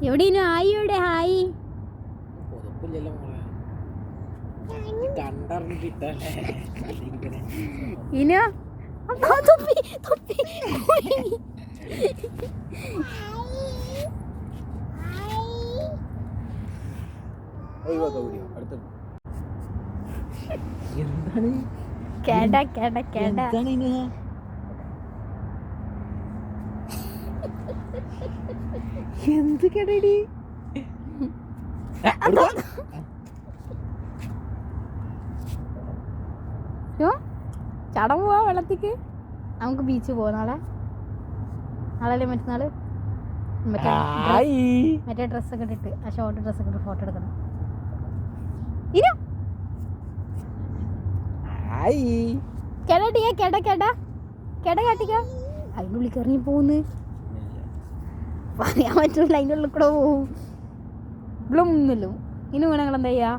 എവിടെ ഹായ് എവിടെ ഹായ് ഇനോ തൊപ്പി തൊപ്പി എന്താണ് കേട കേട കേട എന്ത് കേടടി ചടം പോവാ വെള്ളത്തിക്ക്. നമുക്ക് ബീച്ച് പോവാം നാളെ. നാളെ മറ്റന്നാള് മറ്റേ ഡ്രസ്സൊക്കെ ഇട്ടിട്ട് ആ ഷോർട്ട് ഡ്രസ്സൊക്കെ ഇട്ട് ഫോട്ടോ എടുക്കണം. ഇനോ കേട കേട കേട കേട കാട്ടിക്ക. അതിൻ്റെ ഉള്ളിൽ ഇറങ്ങി പോകുന്നു പറയാൻ പറ്റൂല. അതിൻ്റെ ഉള്ളിൽ കൂടെ പോവും. ബ്ലൊന്നല്ലോ. ഇനി വേണം ഞങ്ങൾ എന്താ ചെയ്യാ?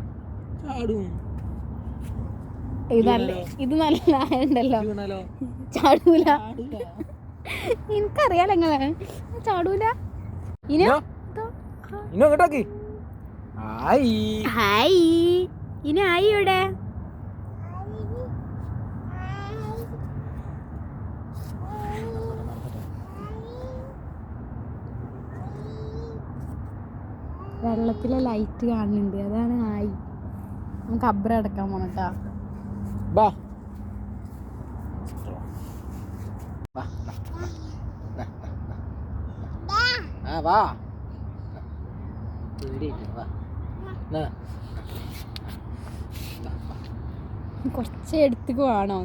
ഇത് നല്ല ഉണ്ടല്ലോ. ചാടൂല. എനിക്കറിയാലോ നിങ്ങളെ ചാടൂല. ഹായ് ഇനി ഹായ് ഇവിടെ വെള്ളത്തിലെ ലൈറ്റ് കാണുന്നുണ്ട്. അതാണ് ഹായ്. നമുക്ക് അബ്ര അടക്കാൻ പോണട്ടാ. കുറച്ച് എടുത്തേക്ക് വേണോ?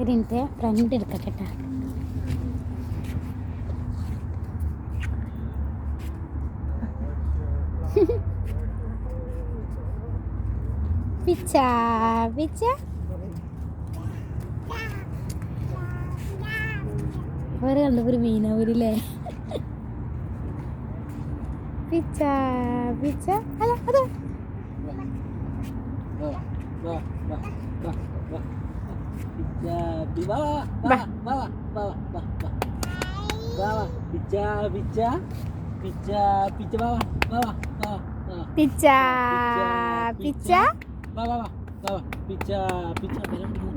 ഇതിൻ്റെ ഫ്രണ്ട് എടുക്കട്ടെ. പിച്ച പിച്ച വേറെ കണ്ടപ്പോൾ മീനാവൂരില്ലേ? പിച്ച പിച്ച അല്ല അതോ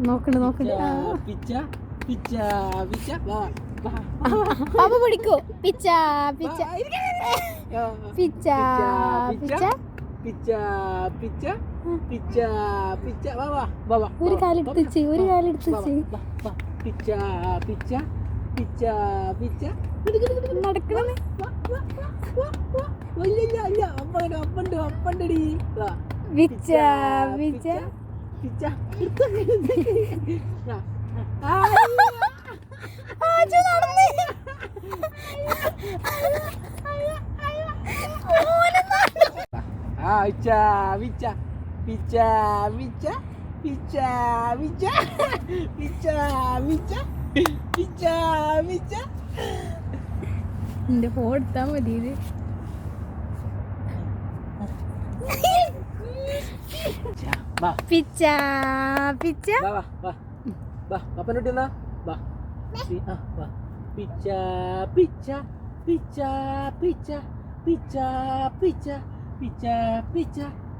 നോക്കണ്ട് നോക്കണ്ട്. പാപ്പ പിടിക്കൂ. പിച്ച പിച്ച പിച്ച പിച്ച ഒരു കാലെടുത്ത് ഒരു കാലെടുത്ത് നടക്കണേ. പിച്ച പിച്ച എന്റെ ഫോൺ എടുത്താ മതി. പിച്ച പിച്ച പിച്ച പിച്ച പിച്ച പിച്ച പിച്ച പിച്ച പിച്ച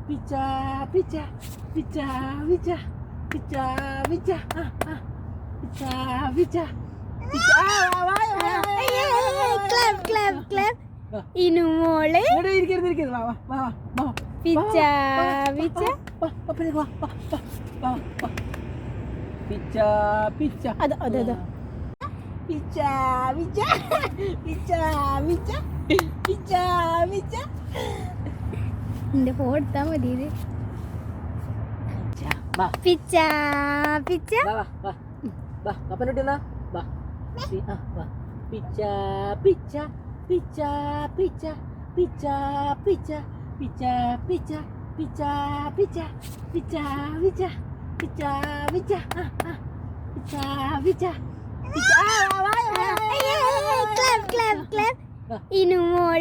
പിച്ച പിച്ച പിച്ച പിച്ച പിച്ച പിച്ച പിച്ച പിച്ച ക്ലാപ്പ് ക്ലാപ്പ് ക്ലാപ്പ്. ഇനു മോള് പിച്ച പിച്ച പിച്ച പിച്ച അതോ അതോ അതോ പിച്ച പിച്ച പിച്ച പിച്ച പിച്ച പിച്ച. എന്റെ ഫോൺ എടുത്താ മതി. പിച്ച പിച്ച പിച്ച പിച്ച പിച്ച പിച്ച പിച്ച പിച്ച പിച്ച പിച്ച പിച്ച പിച്ച പിച്ച പിച്ച പിച്ച പിച്ച പിച്ച പിച്ച. Clap clap clap. ഇനു മോള്